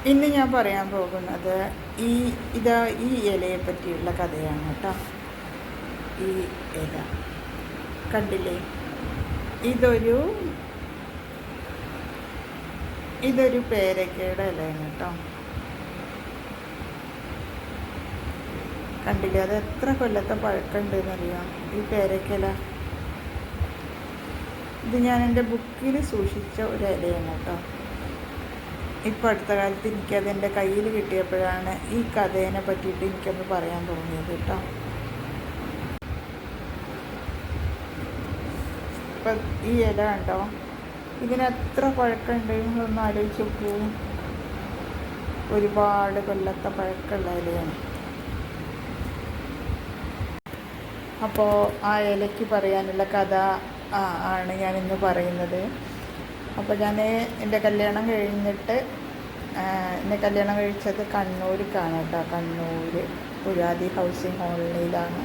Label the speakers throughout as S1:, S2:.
S1: ഇന്ന് ഞാൻ പറയാൻ പോകുന്നത് ഈ ഇതാ ഈ ഇലയെ പറ്റിയുള്ള കഥയാണ് കേട്ടോ. ഈ ഇല കണ്ടില്ലേ? ഇതൊരു ഇതൊരു പേരക്കയുടെ ഇലയാണ് കേട്ടോ. കണ്ടില്ലേ? അത് എത്ര കൊല്ലത്തെ പഴക്കമുണ്ടെന്നറിയാം ഈ പേരക്കയില. ഇത് ഞാൻ എൻ്റെ ബുക്കിൽ സൂക്ഷിച്ച ഒരു ഇലയാണ് കേട്ടോ. ഇപ്പം അടുത്ത കാലത്ത് എനിക്കതെൻ്റെ കയ്യിൽ കിട്ടിയപ്പോഴാണ് ഈ കഥേനെ പറ്റിയിട്ട് എനിക്കൊന്ന് പറയാൻ തോന്നിയത് കേട്ടോ. ഇപ്പം ഈ ഇല കണ്ടോ, ഇതിനെത്ര പഴക്കമുണ്ട് എന്നൊന്ന് ആലോചിച്ച് നോക്കൂ. ഒരുപാട് കൊല്ലത്തെ പഴക്കമുള്ള ഇലയാണ്. അപ്പോൾ ആ ഇലയ്ക്ക് പറയാനുള്ള കഥ ആണ് ഞാനിന്ന് പറയുന്നത്. അപ്പോൾ ഞാൻ എൻ്റെ കല്യാണം കഴിഞ്ഞിട്ട് എന്നെ കല്യാണം കഴിച്ചത് കണ്ണൂർക്കാണ് കേട്ടോ. കണ്ണൂർ പുരാതി ഹൗസിംഗ് കോളനിയിലാണ്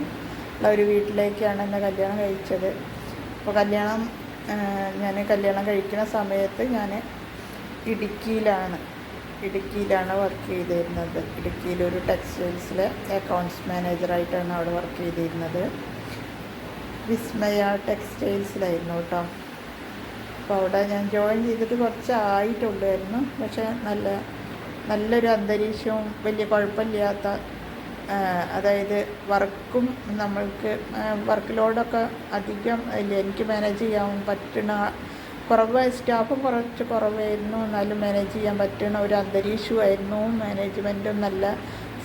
S1: ഉള്ള ഒരു വീട്ടിലേക്കാണ് എന്നെ കല്യാണം കഴിച്ചത്. അപ്പോൾ ഞാൻ കല്യാണം കഴിക്കുന്ന സമയത്ത് ഞാൻ ഇടുക്കിയിലാണ് വർക്ക് ചെയ്തിരുന്നത്. ഇടുക്കിയിലൊരു ടെക്സ്റ്റൈൽസിലെ അക്കൗണ്ട്സ് മാനേജറായിട്ടാണ് അവിടെ വർക്ക് ചെയ്തിരുന്നത്. വിസ്മയ ടെക്സ്റ്റൈൽസിലായിരുന്നു കേട്ടോ. അപ്പോൾ അവിടെ ഞാൻ ജോയിൻ ചെയ്തിട്ട് കുറച്ചായിട്ടുള്ളായിരുന്നു. പക്ഷേ നല്ലൊരു അന്തരീക്ഷവും വലിയ കുഴപ്പമില്ലാത്ത, അതായത് വർക്കും നമ്മൾക്ക് വർക്ക് ലോഡൊക്കെ അധികം ഇല്ല, എനിക്ക് മാനേജ് ചെയ്യാൻ പറ്റുന്ന സ്റ്റാഫ് കുറച്ച് കുറവായിരുന്നു, എന്നാലും മാനേജ് ചെയ്യാൻ പറ്റുന്ന ഒരു അന്തരീക്ഷമായിരുന്നു. മാനേജ്മെൻറ്റും നല്ല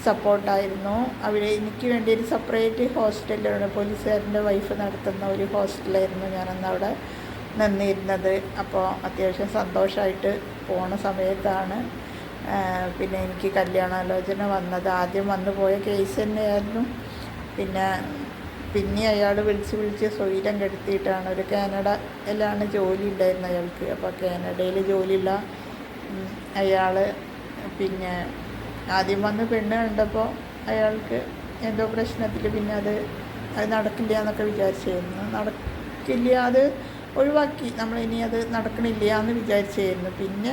S1: സപ്പോർട്ടായിരുന്നു. എനിക്ക് വേണ്ടി ഒരു സെപ്പറേറ്റ് ഹോസ്റ്റലാണ്, പോലീസുകാരൻ്റെ വൈഫ് നടത്തുന്ന ഒരു ഹോസ്റ്റലായിരുന്നു ഞാനന്ന് അവിടെ നിന്നിരുന്നത്. അപ്പോൾ അത്യാവശ്യം സന്തോഷമായിട്ട് പോണ സമയത്താണ് പിന്നെ എനിക്ക് കല്യാണാലോചന വന്നത്. ആദ്യം വന്നു പോയ കേസ് തന്നെയായിരുന്നു. പിന്നെ അയാൾ വിളിച്ച് സ്വൈരം കെടുത്തിയിട്ടാണ്. ഒരു കാനഡയിലാണ് ജോലി ഉണ്ടായിരുന്നത് അയാൾക്ക്. അപ്പോൾ കാനഡയിൽ ജോലിയുള്ള അയാൾ പിന്നെ ആദ്യം വന്ന് പെണ്ണ് കണ്ടപ്പോൾ അയാൾക്ക് എന്തോ പ്രശ്നത്തിൽ പിന്നെ അത് നടക്കില്ല എന്നൊക്കെ വിചാരിച്ചിരുന്നു. നടക്കില്ല, അത് ഒഴിവാക്കി, നമ്മളിനി അത് നടക്കണില്ല എന്ന് വിചാരിച്ചായിരുന്നു. പിന്നെ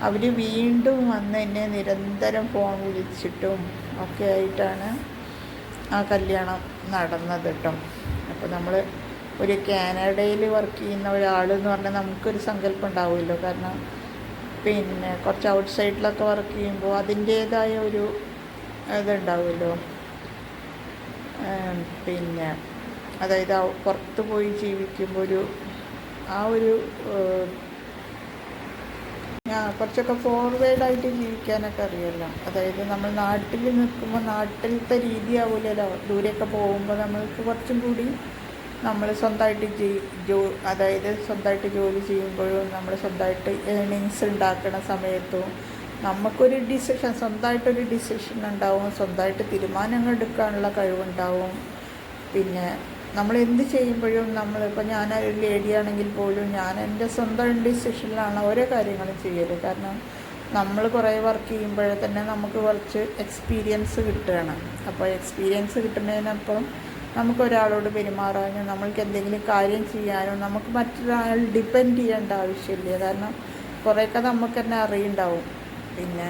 S1: അവർ വീണ്ടും വന്ന് എന്നെ നിരന്തരം ഫോൺ വിളിച്ചിട്ടും ഒക്കെ ആയിട്ടാണ് ആ കല്യാണം നടന്നത് കേട്ടോ. അപ്പോൾ നമ്മൾ ഒരു കാനഡയിൽ വർക്ക് ചെയ്യുന്ന ഒരാളെന്ന് പറഞ്ഞാൽ നമുക്കൊരു സങ്കല്പം ഉണ്ടാവുമല്ലോ. കാരണം പിന്നെ കുറച്ച് ഔട്ട് സൈഡിലൊക്കെ വർക്ക് ചെയ്യുമ്പോൾ അതിൻ്റേതായ ഒരു ഇതുണ്ടാവുമല്ലോ. പിന്നെ അതായത് പുറത്ത് പോയി ജീവിക്കുമ്പോൾ കുറച്ചൊക്കെ ഫോർവേഡായിട്ട് ജീവിക്കാനൊക്കെ അറിയാമല്ലോ. അതായത് നമ്മൾ നാട്ടിൽ നിൽക്കുമ്പോൾ നാട്ടിലത്തെ രീതി ആവില്ലല്ലോ. ദൂരെയൊക്കെ പോകുമ്പോൾ നമ്മൾക്ക് കുറച്ചും കൂടി നമ്മൾ സ്വന്തമായിട്ട് ജോലി ചെയ്യുമ്പോഴും നമ്മൾ സ്വന്തമായിട്ട് ഏണിങ്സ് ഉണ്ടാക്കുന്ന സമയത്തും നമുക്കൊരു സ്വന്തമായിട്ടൊരു ഡിസിഷൻ ഉണ്ടാവും, സ്വന്തമായിട്ട് തീരുമാനങ്ങൾ എടുക്കാനുള്ള കഴിവുണ്ടാവും. പിന്നെ നമ്മൾ എന്ത് ചെയ്യുമ്പോഴും നമ്മളിപ്പോൾ ഞാനൊരു ലേഡിയാണെങ്കിൽ പോലും ഞാൻ എൻ്റെ സ്വന്തം ഡിസിഷനിലാണ് ഓരോ കാര്യങ്ങളും ചെയ്യൽ. കാരണം നമ്മൾ കുറേ വർക്ക് ചെയ്യുമ്പോഴേ തന്നെ നമുക്ക് കുറച്ച് എക്സ്പീരിയൻസ് കിട്ടുകയാണ്. അപ്പോൾ എക്സ്പീരിയൻസ് കിട്ടുന്നതിനൊപ്പം നമുക്കൊരാളോട് പെരുമാറാനും നമ്മൾക്ക് എന്തെങ്കിലും കാര്യം ചെയ്യാനും നമുക്ക് മറ്റൊരാൾ ഡിപ്പെൻഡ് ചെയ്യേണ്ട ആവശ്യമില്ല. കാരണം കുറേയൊക്കെ നമുക്ക് തന്നെ അറിയുണ്ടാവും. പിന്നെ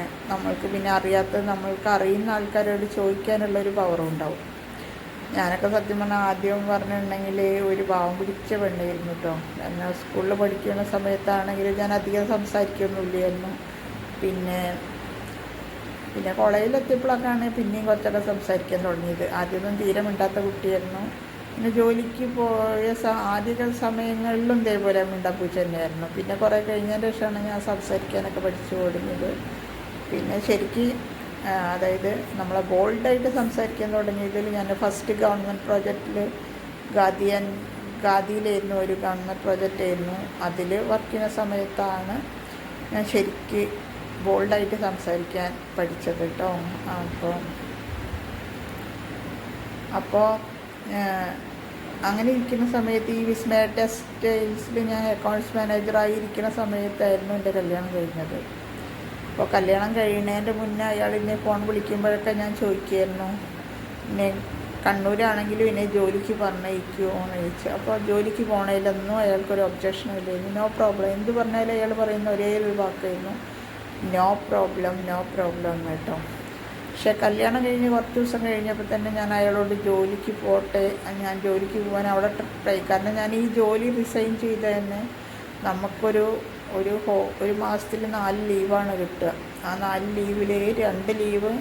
S1: നമ്മൾക്ക് അറിയുന്ന ആൾക്കാരോട് ചോദിക്കാനുള്ളൊരു പവറും ഉണ്ടാവും. ഞാനൊക്കെ സത്യം പറഞ്ഞാൽ ആദ്യം പറഞ്ഞിട്ടുണ്ടെങ്കിൽ ഒരു പാവം പിടിച്ച പെണ്ണായിരുന്നു കേട്ടോ. എന്നാൽ സ്കൂളിൽ പഠിക്കുന്ന സമയത്താണെങ്കിൽ ഞാൻ അധികം സംസാരിക്കൊന്നുമില്ലായിരുന്നു. പിന്നെ കോളേജിലെത്തിയപ്പോഴൊക്കെയാണ് പിന്നെയും കുറച്ചൊക്കെ സംസാരിക്കാൻ തുടങ്ങിയത്. ആദ്യമൊന്നും തീരെ മിണ്ടാത്ത കുട്ടിയായിരുന്നു. പിന്നെ ജോലിക്ക് പോയ ആദ്യ സമയങ്ങളിലും ഇതേപോലെ മിണ്ടാപ്പൂച്ച തന്നെയായിരുന്നു. പിന്നെ കുറേ കഴിഞ്ഞതിന് ശേഷമാണ് ഞാൻ സംസാരിക്കാനൊക്കെ പഠിച്ചു തുടങ്ങിയത്. പിന്നെ അതായത് നമ്മളെ ബോൾഡായിട്ട് സംസാരിക്കാൻ തുടങ്ങിയതിൽ ഞാൻ ഫസ്റ്റ് ഗവൺമെൻറ് പ്രോജക്റ്റിൽ ഗാദിയിലായിരുന്നു, ഒരു ഗവൺമെൻറ് പ്രോജക്റ്റ് ആയിരുന്നു. അതിൽ വർക്ക് ചെയ്യുന്ന സമയത്താണ് ഞാൻ ശരിക്ക് ബോൾഡായിട്ട് സംസാരിക്കാൻ പഠിച്ചത് കേട്ടോ. അപ്പോൾ അങ്ങനെ ഇരിക്കുന്ന സമയത്ത് ഈ വിസ്മയ ടെക്സ്റ്റൈൽസിൽ ഞാൻ അക്കൗണ്ട്സ് മാനേജറായിരിക്കുന്ന സമയത്തായിരുന്നു എൻ്റെ കല്യാണം കഴിഞ്ഞത്. അപ്പോൾ കല്യാണം കഴിയുന്നതിൻ്റെ മുന്നേ അയാൾ എന്നെ ഫോൺ വിളിക്കുമ്പോഴൊക്കെ ഞാൻ ചോദിക്കുമായിരുന്നു, എന്നെ കണ്ണൂരാണെങ്കിലും എന്നെ ജോലിക്ക് പറഞ്ഞയക്കുമോ എന്ന് ചോദിച്ചു. അപ്പോൾ ജോലിക്ക് പോകണതിലൊന്നും അയാൾക്കൊരു ഒബ്ജക്ഷനും ഇല്ലായിരുന്നു. നോ പ്രോബ്ലം, എന്ത് പറഞ്ഞാലും അയാൾ പറയുന്ന ഒരേ ഒരു വാക്കായിരുന്നു, നോ പ്രോബ്ലം നോ പ്രോബ്ലം കേട്ടോ. പക്ഷേ കല്യാണം കഴിഞ്ഞ് കുറച്ച് ദിവസം കഴിഞ്ഞപ്പോൾ തന്നെ ഞാൻ അയാളോട് ജോലിക്ക് പോട്ടെ, ഞാൻ ജോലിക്ക് പോകാൻ അവിടെ ട്രൈ, കാരണം ഞാൻ ഈ ജോലി റിസൈൻ ചെയ്ത് തന്നെ നമുക്കൊരു ഒരു മാസത്തിൽ 4 ലീവാണ് കിട്ടുക. ആ 4 ലീവിൽ 2 ലീവ്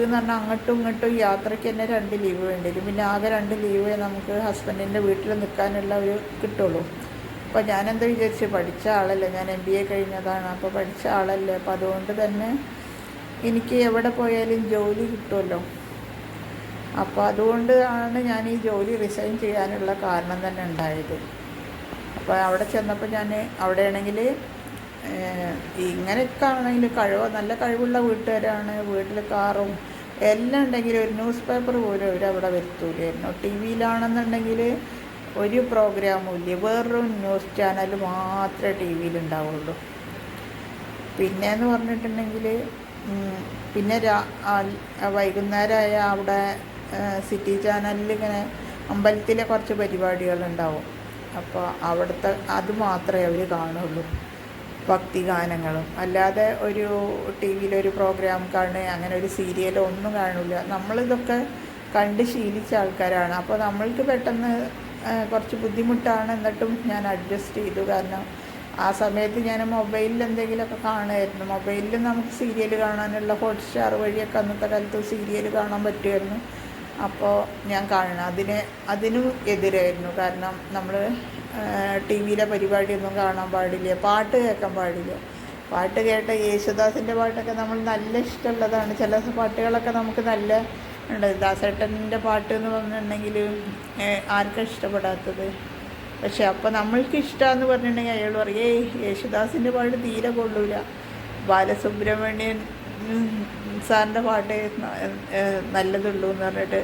S1: എന്ന് പറഞ്ഞാൽ അങ്ങോട്ടും ഇങ്ങോട്ടും യാത്രയ്ക്ക് തന്നെ 2 ലീവ് വേണ്ടി വരും. പിന്നെ ആകെ 2 ലീവേ നമുക്ക് ഹസ്ബൻഡിൻ്റെ വീട്ടിൽ നിൽക്കാനുള്ള ഒരു കിട്ടുള്ളൂ. അപ്പോൾ ഞാനെന്താ വിചാരിച്ച്, പഠിച്ച ആളല്ലേ, ഞാൻ MBA കഴിഞ്ഞതാണ്, അപ്പോൾ പഠിച്ച ആളല്ലേ, അപ്പോൾ അതുകൊണ്ട് തന്നെ എനിക്ക് എവിടെ പോയാലും ജോലി കിട്ടുമല്ലോ. അപ്പോൾ അതുകൊണ്ട് ആണ് ഞാൻ ഈ ജോലി റിസൈൻ ചെയ്യാനുള്ള കാരണം തന്നെ ഉണ്ടായത്. അപ്പോൾ അവിടെ ചെന്നപ്പോൾ ഞാൻ അവിടെയാണെങ്കിൽ ഇങ്ങനെയൊക്കെ ആണെങ്കിൽ നല്ല കഴിവുള്ള വീട്ടുകാരാണ്, വീട്ടിൽ കാറും എല്ലാം ഉണ്ടെങ്കിൽ ഒരു ന്യൂസ് പേപ്പർ പോലും അവരവിടെ വരുത്തൂലായിരുന്നു. ടി വിയിലാണെന്നുണ്ടെങ്കിൽ ഒരു പ്രോഗ്രാമും ഇല്ല, വേറൊരു ന്യൂസ് ചാനൽ മാത്രമേ ടി വിയിലുണ്ടാവുള്ളൂ. പിന്നെയെന്ന് പറഞ്ഞിട്ടുണ്ടെങ്കിൽ പിന്നെ വൈകുന്നേരമായ അവിടെ സിറ്റി ചാനലിൽ ഇങ്ങനെ അമ്പലത്തിലെ കുറച്ച് പരിപാടികളുണ്ടാവും. അപ്പോൾ അവിടുത്തെ അത് മാത്രമേ അവർ കാണുള്ളൂ, ഭക്തിഗാനങ്ങളും. അല്ലാതെ ഒരു ടി വിയിലൊരു പ്രോഗ്രാം കാണുക, അങ്ങനെ ഒരു സീരിയലോ ഒന്നും കാണില്ല. നമ്മളിതൊക്കെ കണ്ട് ശീലിച്ച ആൾക്കാരാണ്. അപ്പോൾ നമ്മൾക്ക് പെട്ടെന്ന് കുറച്ച് ബുദ്ധിമുട്ടാണ്. എന്നിട്ടും ഞാൻ അഡ്ജസ്റ്റ് ചെയ്തു. കാരണം ആ സമയത്ത് ഞാൻ മൊബൈലിൽ എന്തെങ്കിലുമൊക്കെ കാണുമായിരുന്നു. മൊബൈലിൽ നമുക്ക് സീരിയൽ കാണാനുള്ള ഹോട്ട്സ്റ്റാർ വഴിയൊക്കെ അന്നത്തെ കാലത്ത് സീരിയൽ കാണാൻ പറ്റുമായിരുന്നു. അപ്പോൾ ഞാൻ കാണണം, അതിനും എതിരായിരുന്നു. കാരണം നമ്മൾ ടി വിയിലെ പരിപാടിയൊന്നും കാണാൻ പാടില്ല, പാട്ട് കേൾക്കാൻ പാടില്ല. പാട്ട് കേട്ട യേശുദാസിൻ്റെ പാട്ടൊക്കെ നമ്മൾ നല്ല ഇഷ്ടമുള്ളതാണ്. ചില പാട്ടുകളൊക്കെ നമുക്ക് നല്ല ഉണ്ട്. ദാസേട്ടൻ്റെ പാട്ട് എന്ന് പറഞ്ഞിട്ടുണ്ടെങ്കിൽ ആർക്കാണ് ഇഷ്ടപ്പെടാത്തത്? പക്ഷെ അപ്പോൾ നമ്മൾക്ക് ഇഷ്ടമാണെന്ന് പറഞ്ഞിട്ടുണ്ടെങ്കിൽ അയാൾ പറയും, യേശുദാസിൻ്റെ പാട്ട് തീരെ കൊള്ളൂല, ബാലസുബ്രഹ്മണ്യൻ സാറിൻ്റെ പാട്ട് നല്ലതുള്ളൂ എന്ന് പറഞ്ഞിട്ട്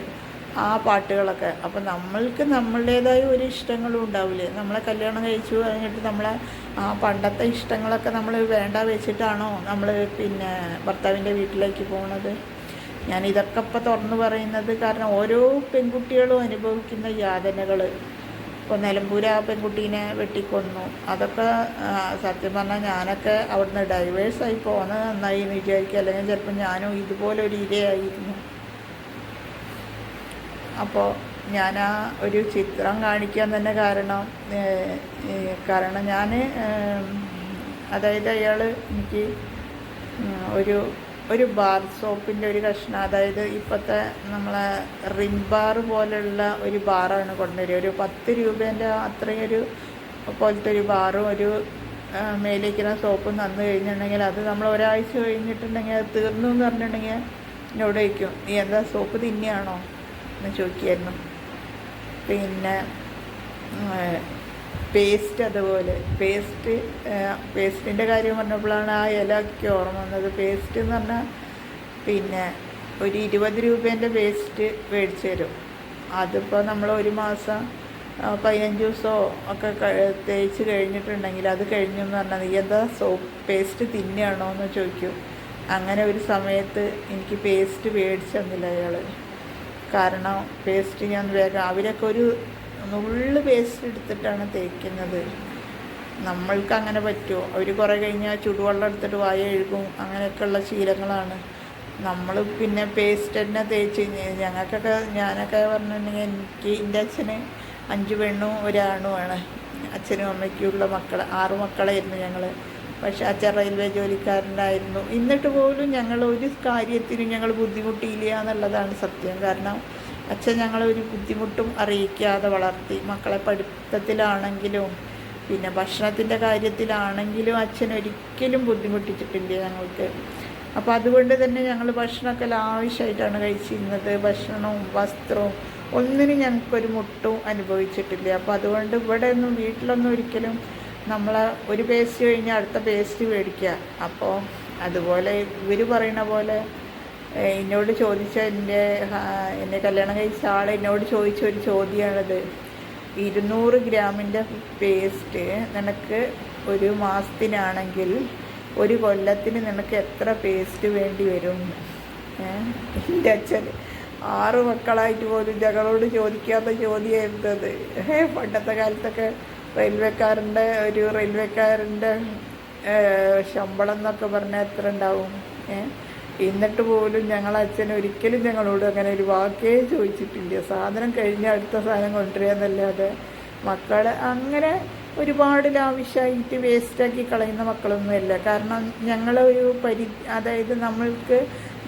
S1: ആ പാട്ടുകളൊക്കെ. അപ്പോൾ നമ്മൾക്ക് നമ്മളുടേതായ ഒരു ഇഷ്ടങ്ങളും ഉണ്ടാവില്ലേ? നമ്മളെ കല്യാണം കഴിച്ചു കഴിഞ്ഞിട്ട് നമ്മളെ ആ പണ്ടത്തെ ഇഷ്ടങ്ങളൊക്കെ നമ്മൾ വേണ്ട വെച്ചിട്ടാണോ നമ്മൾ പിന്നെ ഭർത്താവിൻ്റെ വീട്ടിലേക്ക് പോകുന്നത്? ഞാനിതൊക്കെ ഇപ്പോൾ തുറന്നു പറയുന്നത് കാരണം ഓരോ പെൺകുട്ടികളും അനുഭവിക്കുന്ന യാതനകൾ. ഇപ്പോൾ നിലമ്പൂർ ആ പെൺകുട്ടീനെ വെട്ടിക്കൊന്നു, അതൊക്കെ സത്യം പറഞ്ഞാൽ ഞാനൊക്കെ അവിടുന്ന് ഡൈവേഴ്സായി പോകുന്നത് നന്നായി എന്ന് വിചാരിക്കുക. അല്ലെങ്കിൽ ചിലപ്പോൾ ഞാനും ഇതുപോലൊരു ഇരയായിരുന്നു. അപ്പോൾ ഞാൻ ആ ഒരു ചിത്രം കാണിക്കാൻ തന്നെ കാരണം ഞാൻ അതായത് അയാൾ എനിക്ക് ഒരു ബാർ സോപ്പിൻ്റെ ഒരു കഷ്ണം, അതായത് ഇപ്പോഴത്തെ നമ്മളെ റിൻ ബാർ പോലെയുള്ള ഒരു ബാറാണ് കൊണ്ടുവരിക. ഒരു 10 രൂപേൻ്റെ അത്രയൊരു പോലത്തെ ഒരു ബാറും ഒരു മേലേക്കുന്ന സോപ്പും തന്നു കഴിഞ്ഞിട്ടുണ്ടെങ്കിൽ അത് നമ്മൾ ഒരാഴ്ച കഴിഞ്ഞിട്ടുണ്ടെങ്കിൽ അത് തീർന്നു എന്ന് പറഞ്ഞിട്ടുണ്ടെങ്കിൽ എന്നോട് ചോദിക്കും, നീ എന്താ സോപ്പ് തിന്നെയാണോ എന്ന് ചോദിക്കുമായിരുന്നു. പിന്നെ പേസ്റ്റ്, അതുപോലെ പേസ്റ്റിൻ്റെ കാര്യം പറഞ്ഞപ്പോഴാണ് ആ ഇലയ്ക്ക് ഓർമ്മ വന്നത്. പേസ്റ്റ് എന്ന് പറഞ്ഞാൽ പിന്നെ ഒരു 20 രൂപേൻ്റെ പേസ്റ്റ് മേടിച്ച് തരും. അതിപ്പോൾ നമ്മൾ ഒരു മാസം 15 ദിവസമോ ഒക്കെ തേച്ച് കഴിഞ്ഞിട്ടുണ്ടെങ്കിൽ അത് കഴിഞ്ഞു എന്ന് പറഞ്ഞാൽ നീ എന്താ പേസ്റ്റ് തിന്നെയാണോ എന്ന് ചോദിക്കും. അങ്ങനെ ഒരു സമയത്ത് എനിക്ക് പേസ്റ്റ് മേടിച്ച് തന്നില്ല അയാൾ. കാരണം പേസ്റ്റ് ഞാൻ വേഗം, അവരൊക്കെ ഒരു നുള്ളു പേസ്റ്റ് എടുത്തിട്ടാണ് തേക്കുന്നത്. നമ്മൾക്ക് അങ്ങനെ പറ്റുമോ? അവർ കുറേ കഴിഞ്ഞാൽ ചുടുവെള്ളം എടുത്തിട്ട് വായ എഴുകും. അങ്ങനെയൊക്കെയുള്ള ശീലങ്ങളാണ്. നമ്മൾ പിന്നെ പേസ്റ്റ് തന്നെ തേച്ച് ഞങ്ങൾക്കൊക്കെ, ഞാനൊക്കെ പറഞ്ഞിട്ടുണ്ടെങ്കിൽ എനിക്ക് എൻ്റെ അച്ഛന് 5 പെണ്ണും 1 ആണുമാണ്. അച്ഛനും അമ്മയ്ക്കുള്ള 6 മക്കളായിരുന്നു ഞങ്ങൾ. പക്ഷേ അച്ഛൻ റെയിൽവേ ജോലിക്കാരനായിരുന്നു. എന്നിട്ട് പോലും ഞങ്ങൾ ഒരു കാര്യത്തിനും ഞങ്ങൾ ബുദ്ധിമുട്ടിയില്ല എന്നുള്ളതാണ് സത്യം. കാരണം അച്ഛൻ ഞങ്ങളൊരു ബുദ്ധിമുട്ടും അറിയിക്കാതെ വളർത്തി. മക്കളെ പഠിത്തത്തിലാണെങ്കിലും പിന്നെ ഭക്ഷണത്തിൻ്റെ കാര്യത്തിലാണെങ്കിലും അച്ഛൻ ഒരിക്കലും ബുദ്ധിമുട്ടിച്ചിട്ടില്ല ഞങ്ങൾക്ക്. അപ്പോൾ അതുകൊണ്ട് തന്നെ ഞങ്ങൾ ഭക്ഷണമൊക്കെ ലാവിഷായിട്ടാണ് കഴിച്ചിരുന്നത്. ഭക്ഷണവും വസ്ത്രവും ഒന്നിനും ഞങ്ങൾക്കൊരു മുട്ടും അനുഭവിച്ചിട്ടില്ല. അപ്പോൾ അതുകൊണ്ട് ഇവിടെ ഒന്നും വീട്ടിലൊന്നും ഒരിക്കലും നമ്മളെ ഒരു പേസ്റ്റ് കഴിഞ്ഞാൽ അടുത്ത പേസ്റ്റ് മേടിക്കുക. അപ്പോൾ അതുപോലെ ഇവർ പറയുന്ന പോലെ എന്നോട് ചോദിച്ച എന്നെ കല്യാണം കഴിച്ച ആൾ എന്നോട് ചോദിച്ച ഒരു ചോദ്യമാണത്. 200 ഗ്രാമിൻ്റെ പേസ്റ്റ് നിനക്ക് ഒരു മാസത്തിനാണെങ്കിൽ 1 കൊല്ലത്തിന് നിനക്ക് എത്ര പേസ്റ്റ് വേണ്ടി വരും? എൻ്റെ അച്ഛൻ 6 മക്കളായിട്ട് പോലും ഞങ്ങളോട് ചോദിക്കാത്ത ചോദ്യമായിരുന്നത്. പണ്ടത്തെ കാലത്തൊക്കെ റെയിൽവേക്കാരൻ്റെ ശമ്പളം എന്നൊക്കെ പറഞ്ഞാൽ എത്ര ഉണ്ടാവും? എന്നിട്ട് പോലും അച്ഛൻ ഒരിക്കലും ഞങ്ങളോട് അങ്ങനെ ഒരു വാക്കേ ചോദിച്ചിട്ടില്ല. സാധനം കഴിഞ്ഞാൽ അടുത്ത സാധനം കൊണ്ടുവരിക എന്നല്ലാതെ മക്കളെ അങ്ങനെ ഒരുപാട് ലാവിഷായിട്ട് വേസ്റ്റാക്കി കളയുന്ന മക്കളൊന്നുമല്ല. കാരണം ഞങ്ങളൊരു അതായത്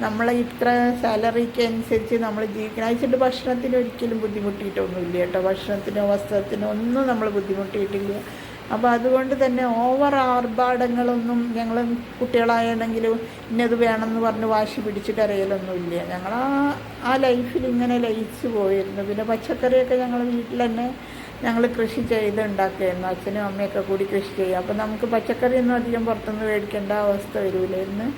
S1: നമ്മളെ ഇത്ര സാലറിക്ക് അനുസരിച്ച് നമ്മൾ ജീവിക്കണം. അയച്ചിട്ട് ഭക്ഷണത്തിന് ഒരിക്കലും ബുദ്ധിമുട്ടിയിട്ടൊന്നുമില്ല കേട്ടോ. ഭക്ഷണത്തിനോ വസ്ത്രത്തിനോ ഒന്നും നമ്മൾ ബുദ്ധിമുട്ടിയിട്ടില്ല. അപ്പോൾ അതുകൊണ്ട് തന്നെ ഓവർ ആർഭാടങ്ങളൊന്നും ഞങ്ങൾ കുട്ടികളായാണെങ്കിലും ഇന്നത് വേണമെന്ന് പറഞ്ഞ് വാശി പിടിച്ച് കരയലൊന്നുമില്ല. ഞങ്ങൾ ആ ലൈഫിൽ ഇങ്ങനെ ലയിച്ച് പോയിരുന്നു. പിന്നെ പച്ചക്കറിയൊക്കെ ഞങ്ങൾ വീട്ടിൽ തന്നെ ഞങ്ങൾ കൃഷി ചെയ്ത് ഉണ്ടാക്കുമായിരുന്നു. അച്ഛനും അമ്മയൊക്കെ കൂടി കൃഷി ചെയ്യും. അപ്പോൾ നമുക്ക് പച്ചക്കറിയൊന്നും അധികം പുറത്തുനിന്ന് മേടിക്കേണ്ട അവസ്ഥ വരില്ലായിരുന്നു.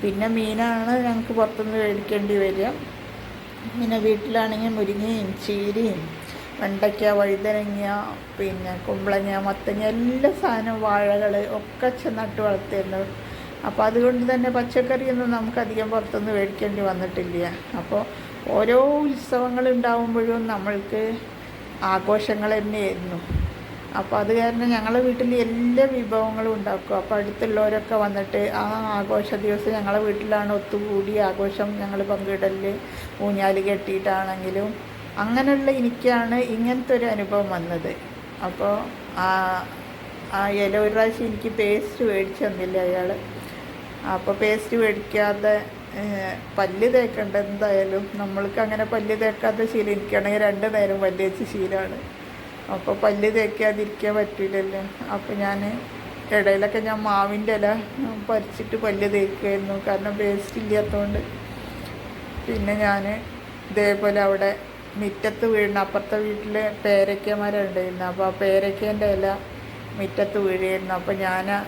S1: പിന്നെ മീനാണ് ഞങ്ങൾക്ക് പുറത്തുനിന്ന് മേടിക്കേണ്ടി വരിക. പിന്നെ വീട്ടിലാണെങ്കിൽ മുരിങ്ങയും ചീരയും വെണ്ടയ്ക്ക, വഴുതനങ്ങ, പിന്നെ കുമ്പളങ്ങ, മത്തങ്ങ, എല്ലാ സാധനവും വാഴകൾ ഒക്കെ നട്ട് വളർത്തിയിരുന്നു. അപ്പോൾ അതുകൊണ്ട് തന്നെ പച്ചക്കറിയൊന്നും നമുക്കധികം പുറത്തുനിന്ന് മേടിക്കേണ്ടി വന്നിട്ടില്ല. അപ്പോൾ ഓരോ ഉത്സവങ്ങൾ ഉണ്ടാകുമ്പോഴും നമ്മൾക്ക് ആഘോഷങ്ങൾ തന്നെയായിരുന്നു. അപ്പോൾ അത് കാരണം ഞങ്ങളെ വീട്ടിൽ എല്ലാ വിഭവങ്ങളും ഉണ്ടാക്കും. അപ്പോൾ അടുത്തുള്ളവരൊക്കെ വന്നിട്ട് ആ ആഘോഷ ദിവസം ഞങ്ങളെ വീട്ടിലാണ് ഒത്തുകൂടി ആഘോഷം ഞങ്ങൾ പങ്കിടൽ. ഊഞ്ഞാൽ കെട്ടിയിട്ടാണെങ്കിലും അങ്ങനെയുള്ള എനിക്കാണ് ഇങ്ങനത്തെ ഒരു അനുഭവം വന്നത്. അപ്പോൾ ഒരു പ്രാവശ്യം എനിക്ക് പേസ്റ്റ് മേടിച്ച് തന്നില്ല അയാൾ. അപ്പോൾ പേസ്റ്റ് മേടിക്കാതെ പല്ല് തേക്കണ്ട എന്തായാലും. നമ്മൾക്ക് അങ്ങനെ പല്ല് തേക്കാത്ത ശീലം, എനിക്കാണെങ്കിൽ 2 നേരം പല്ല് തേച്ച് ശീലമാണ്. അപ്പോൾ പല്ല് തേക്കാതിരിക്കാൻ പറ്റില്ലല്ലോ. അപ്പോൾ ഇടയിലൊക്കെ ഞാൻ മാവിൻ്റെ ഇല പറിച്ചിട്ട് പല്ല് തേക്കുമായിരുന്നു, കാരണം പേസ്റ്റ് ഇല്ലാത്തതുകൊണ്ട്. പിന്നെ ഇതേപോലെ അവിടെ മുറ്റത്ത് വീഴുന്ന അപ്പുറത്തെ വീട്ടിൽ പേരയ്ക്ക മരം ഉണ്ടായിരുന്നു. അപ്പോൾ ആ പേരയ്ക്കേൻ്റെ ഇല മുറ്റത്ത് വീഴുമായിരുന്നു. അപ്പോൾ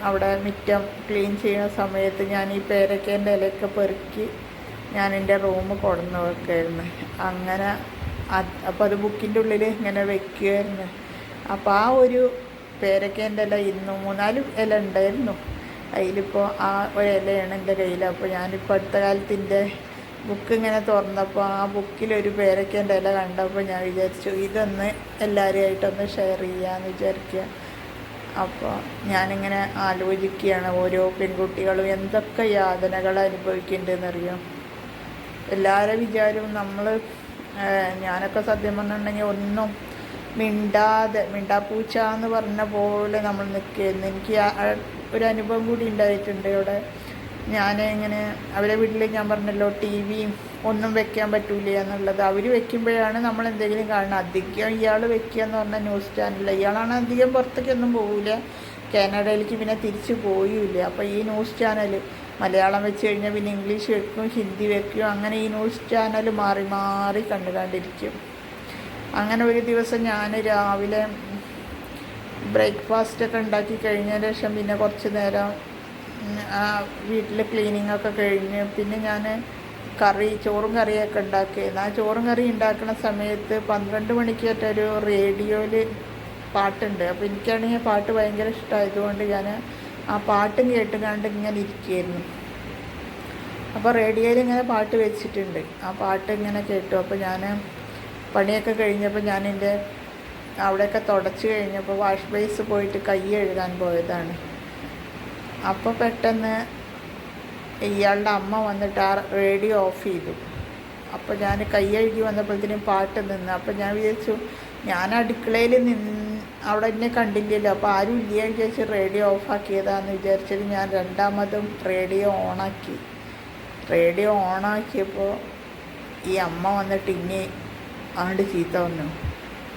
S1: അവിടെ മുറ്റം ക്ലീൻ ചെയ്യുന്ന സമയത്ത് ഈ പേരയ്ക്കേൻ്റെ ഇലയൊക്കെ പെറുക്കി എൻ്റെ റൂം കൊണ്ടുവന്ന് വെക്കുമായിരുന്നു. അങ്ങനെ അപ്പോൾ അത് ബുക്കിൻ്റെ ഉള്ളിൽ ഇങ്ങനെ വെക്കുമായിരുന്നു. അപ്പോൾ ആ ഒരു പേരയ്ക്കേൻ്റെ ഇല 3-4 ഇല ഉണ്ടായിരുന്നു. അതിലിപ്പോൾ ആ ഒരു ഇലയാണ് എൻ്റെ കയ്യിൽ. അപ്പോൾ ഞാനിപ്പോൾ അടുത്ത കാലത്തിൻ്റെ ബുക്ക് ഇങ്ങനെ തുറന്നപ്പോൾ ആ ബുക്കിലൊരു പേരയ്ക്കേൻ്റെ ഇല കണ്ടപ്പോൾ ഞാൻ വിചാരിച്ചു ഇതൊന്ന് എല്ലാവരുമായിട്ടൊന്ന് ഷെയർ ചെയ്യാമെന്ന് വിചാരിക്കുക. അപ്പോൾ ഞാനിങ്ങനെ ആലോചിക്കുകയാണ്, ഓരോ പെൺകുട്ടികളും എന്തൊക്കെ യാതനകൾ അനുഭവിക്കുന്നുണ്ടെന്നറിയാം. എല്ലാവരും വിചാരവും ഞാനൊക്കെ സത്യം പറഞ്ഞിട്ടുണ്ടെങ്കിൽ ഒന്നും മിണ്ടാപ്പൂച്ച എന്ന് പറഞ്ഞ പോലെ നമ്മൾ നിൽക്കുകയായിരുന്നു. എനിക്ക് ഒരു അനുഭവം കൂടി ഉണ്ടായിട്ടുണ്ട്. ഇവിടെ ഇങ്ങനെ അവരെ വീട്ടിൽ ഞാൻ പറഞ്ഞല്ലോ TV-യും ഒന്നും വെക്കാൻ പറ്റൂല എന്നുള്ളത്. അവർ വെക്കുമ്പോഴാണ് നമ്മൾ എന്തെങ്കിലും കാണുന്നത്. അധികം ഇയാൾ വെക്കുക എന്ന് പറഞ്ഞാൽ ന്യൂസ് ചാനലിൽ. ഇയാളാണ് അധികം പുറത്തേക്കൊന്നും പോവില്ല, കാനഡയിലേക്ക് പിന്നെ തിരിച്ച് പോയില്ല. അപ്പോൾ ഈ ന്യൂസ് ചാനൽ മലയാളം വെച്ച് കഴിഞ്ഞാൽ പിന്നെ ഇംഗ്ലീഷ് വെക്കും, ഹിന്ദി വെക്കും. അങ്ങനെ ഈ ന്യൂസ് ചാനൽ മാറി മാറി കണ്ടുകൊണ്ടിരിക്കും. അങ്ങനെ ഒരു ദിവസം ഞാൻ രാവിലെ ബ്രേക്ക്ഫാസ്റ്റൊക്കെ ഉണ്ടാക്കി കഴിഞ്ഞതിന് ശേഷം പിന്നെ കുറച്ച് നേരം വീട്ടിൽ ക്ലീനിങ്ങൊക്കെ കഴിഞ്ഞ് പിന്നെ ചോറും കറിയൊക്കെ ഉണ്ടാക്കിയിരുന്നു. ആ ചോറും കറി ഉണ്ടാക്കുന്ന സമയത്ത് 12 മണിക്കേറ്റൊരു റേഡിയോയിൽ പാട്ടുണ്ട്. അപ്പോൾ എനിക്കാണെങ്കിൽ പാട്ട് ഭയങ്കര ഇഷ്ടമായതുകൊണ്ട് ആ പാട്ടും കേട്ടുകൊണ്ട് ഇങ്ങനെ ഇരിക്കുകയായിരുന്നു. അപ്പോൾ റേഡിയോയിൽ ഇങ്ങനെ പാട്ട് വെച്ചിട്ടുണ്ട്. ആ പാട്ട് ഇങ്ങനെ കേട്ടു. അപ്പോൾ പണിയൊക്കെ കഴിഞ്ഞപ്പോൾ എൻ്റെ അവിടെയൊക്കെ തുടച്ച് കഴിഞ്ഞപ്പോൾ വാഷ് ബേസ് പോയിട്ട് കൈ കഴുകാൻ പോയതാണ്. അപ്പോൾ പെട്ടെന്ന് ഇയാളുടെ അമ്മ വന്നിട്ട് ആ റേഡിയോ ഓഫ് ചെയ്തു. അപ്പോൾ കൈ കഴുകി വന്നപ്പോഴത്തേനും പാട്ട് നിന്ന്. അപ്പോൾ ഞാൻ വിചാരിച്ചു അടുക്കളയിൽ അവിടെ എന്നെ കണ്ടില്ലല്ലോ, അപ്പോൾ ആരും ഇല്ല വിചാരിച്ച് റേഡിയോ ഓഫാക്കിയതാണെന്ന് വിചാരിച്ചിട്ട് ഞാൻ രണ്ടാമതും റേഡിയോ ഓണാക്കി. റേഡിയോ ഓണാക്കിയപ്പോൾ ഈ അമ്മ വന്നിട്ട് ചീത്ത വന്നു.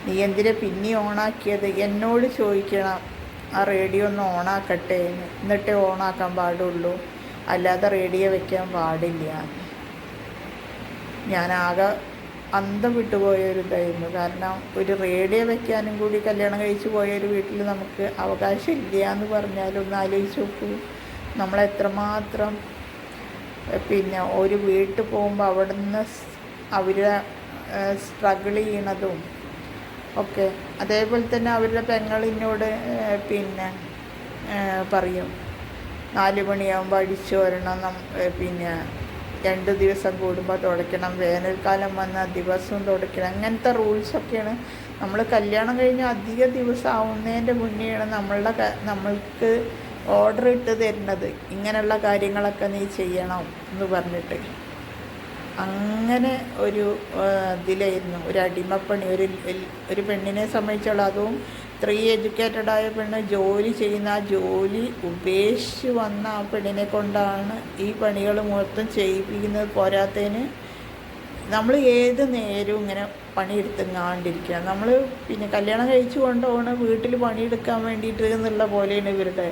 S1: നീ എന്തിനാ പിന്നെ ഓണാക്കിയത്? എന്നോട് ചോദിക്കണം ആ റേഡിയോ ഒന്ന് ഓണാക്കട്ടെ, എന്നിട്ടേ ഓണാക്കാൻ പാടുള്ളൂ, അല്ലാതെ റേഡിയോ വെക്കാൻ പാടില്ല. ഞാനാകെ അന്തം വിട്ടുപോയൊരിതായിരുന്നു. കാരണം ഒരു റേഡിയോ വെക്കാനും കൂടി കല്യാണം കഴിച്ച് പോയൊരു വീട്ടിൽ നമുക്ക് അവകാശമില്ല എന്ന് പറഞ്ഞാൽ ഒന്ന് ആലോചിച്ച് നോക്കൂ. നമ്മളെത്രമാത്രം ഒരു വീട്ടിൽ പോകുമ്പോൾ അവിടെ നിന്ന് അവരെ സ്ട്രഗിൾ ചെയ്യണതും ഒക്കെ. അതേപോലെ തന്നെ അവരുടെ പെങ്ങളിനോട് പറയും 4 മണിയാകുമ്പോൾ അടിച്ചു വരണം, 2 ദിവസം കൂടുമ്പോൾ തുടയ്ക്കണം, വേനൽക്കാലം വന്നാൽ ദിവസവും തുടയ്ക്കണം. അങ്ങനത്തെ റൂൾസൊക്കെയാണ്. നമ്മൾ കല്യാണം കഴിഞ്ഞ് അധിക ദിവസം ആവുന്നതിൻ്റെ മുന്നെയാണ് നമ്മൾക്ക് ഓർഡർ ഇട്ട് തരുന്നത്, ഇങ്ങനെയുള്ള കാര്യങ്ങളൊക്കെ നീ ചെയ്യണം എന്ന് പറഞ്ഞിട്ട്. അങ്ങനെ ഒരു ഇതിലായിരുന്നു, ഒരു അടിമപ്പണി. ഒരു പെണ്ണിനെ സംബന്ധിച്ചോളം, അതും 3 എഡ്യൂക്കേറ്റഡായ പെണ്ണ് ജോലി ചെയ്യുന്ന ആ ജോലി ഉപേക്ഷിച്ച് വന്ന ആ പെണ്ണിനെ കൊണ്ടാണ് ഈ പണികൾ മൊത്തം ചെയ്യിപ്പിക്കുന്നത്. പോരാത്തതിന് നമ്മൾ ഏത് നേരവും ഇങ്ങനെ പണിയെടുത്തെങ്ങാണ്ടിരിക്കുക. നമ്മൾ പിന്നെ കല്യാണം കഴിച്ചു കൊണ്ടുപോകണ വീട്ടിൽ പണിയെടുക്കാൻ വേണ്ടിയിട്ട് എന്നുള്ള പോലെയാണ് ഇവരുടെ.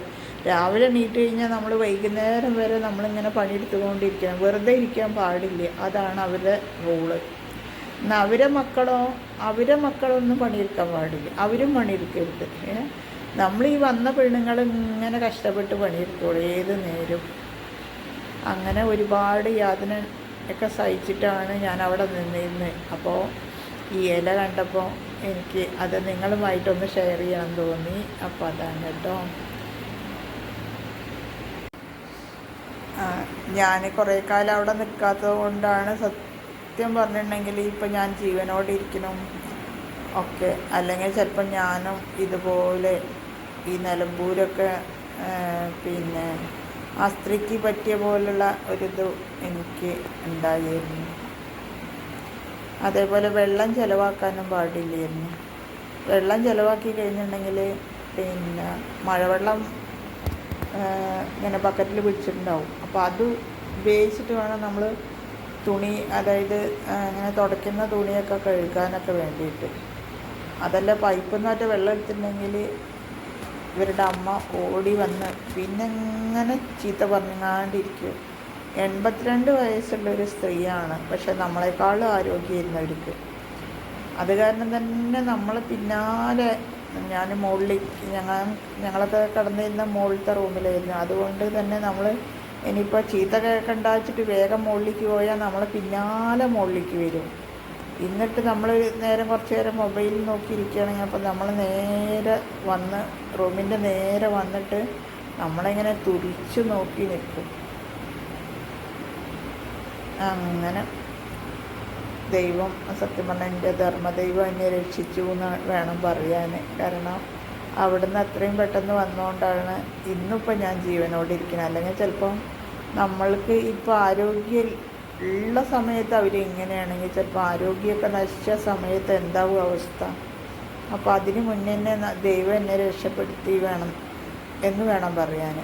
S1: രാവിലെ എണീറ്റ് കഴിഞ്ഞാൽ നമ്മൾ വൈകുന്നേരം വരെ നമ്മളിങ്ങനെ പണിയെടുത്തുകൊണ്ടിരിക്കണം, വെറുതെ ഇരിക്കാൻ പാടില്ല. അതാണ് അവരുടെ റൂള്. എന്നാൽ അവരെ മക്കളൊന്നും പണിയെടുക്കാൻ പാടില്ല, അവരും പണിയെടുക്കരുത്. നമ്മൾ ഈ വന്ന പെണ്ണുങ്ങൾ ഇങ്ങനെ കഷ്ടപ്പെട്ട് പണിയെടുത്തോളൂ ഏത് നേരം. അങ്ങനെ ഒരുപാട് യാതന ഒക്കെ സഹിച്ചിട്ടാണ് ഞാൻ അവിടെ നിന്നിരുന്നത്. അപ്പോൾ ഈ ഇല കണ്ടപ്പോൾ എനിക്ക് അത് നിങ്ങളുമായിട്ടൊന്ന് ഷെയർ ചെയ്യാൻ തോന്നി. അപ്പോൾ അതാണ് കേട്ടോ. ഞാൻ കുറേ കാലം അവിടെ നിൽക്കാത്തത് കൊണ്ടാണ് സത്യം പറഞ്ഞിട്ടുണ്ടെങ്കിൽ ഇപ്പം ഞാൻ ജീവനോടെ ഇരിക്കണം ഒക്കെ. അല്ലെങ്കിൽ ചിലപ്പോൾ ഞാനും ഇതുപോലെ ഈ നിലമ്പൂരൊക്കെ പിന്നെ ആ സ്ത്രീക്ക് പറ്റിയ പോലുള്ള ഒരിത് എനിക്ക് ഉണ്ടായിരുന്നു. അതേപോലെ വെള്ളം ചിലവാക്കാനും പാടില്ലായിരുന്നു. വെള്ളം ചിലവാക്കി കഴിഞ്ഞിട്ടുണ്ടെങ്കിൽ പിന്നെ മഴവെള്ളം ഇങ്ങനെ ബക്കറ്റിൽ പിടിച്ചിട്ടുണ്ടാവും. അപ്പോൾ അത് ഉപയോഗിച്ചിട്ട് വേണം നമ്മൾ തുണി, അതായത് ഇങ്ങനെ തുടയ്ക്കുന്ന തുണിയൊക്കെ കഴുകാനൊക്കെ വേണ്ടിയിട്ട്. അതല്ല പൈപ്പിൽ നിന്നൊക്കെ വെള്ളം എടുത്തിട്ടുണ്ടെങ്കിൽ ഇവരുടെ അമ്മ ഓടി വന്ന് പിന്നെ ഇങ്ങനെ ചീത്ത പറഞ്ഞുകൊണ്ടിരിക്കും. 82 വയസ്സുള്ളൊരു സ്ത്രീയാണ്, പക്ഷെ നമ്മളെക്കാളും ആരോഗ്യമായിരുന്നവർക്ക്. അത് കാരണം തന്നെ നമ്മൾ പിന്നാലെ, ഞാൻ ഞങ്ങളൊക്കെ കടന്നിരുന്ന മുകളിലത്തെ റൂമിലായിരുന്നു. അതുകൊണ്ട് തന്നെ നമ്മൾ ഇനിയിപ്പോൾ ചീത്ത കേൾക്കണ്ട വെച്ചിട്ട് വേഗം മുകളിലേക്ക് പോയാൽ നമ്മൾ പിന്നാലെ മുകളിലേക്ക് വരും. എന്നിട്ട് നമ്മൾ കുറച്ച് നേരം മൊബൈലിൽ നോക്കിയിരിക്കുകയാണെങ്കിൽ അപ്പോൾ നമ്മൾ നേരെ വന്ന് റൂമിൻ്റെ നേരെ വന്നിട്ട് നമ്മളിങ്ങനെ തുറിച്ച് നോക്കി നിൽക്കും. അങ്ങനെ ദൈവം, സത്യം പറഞ്ഞാൽ എൻ്റെ ധർമ്മദൈവം എന്നെ രക്ഷിച്ചു എന്ന് വേണം പറയാൻ. കാരണം അവിടുന്ന് അത്രയും പെട്ടെന്ന് വന്നുകൊണ്ടാണ് ഇന്നിപ്പോൾ ഞാൻ ജീവനോടെ ഇരിക്കുന്നത്. അല്ലെങ്കിൽ ചിലപ്പം നമ്മൾക്ക് ഇപ്പോൾ ആരോഗ്യം ഉള്ള സമയത്ത് അവരിങ്ങനെയാണെങ്കിൽ ചിലപ്പോൾ ആരോഗ്യമൊക്കെ നശിച്ച സമയത്ത് എന്താവും അവസ്ഥ. അപ്പോൾ അതിന് മുന്നേ ദൈവം എന്നെ രക്ഷപ്പെടുത്തി എന്ന് വേണം പറയാൻ.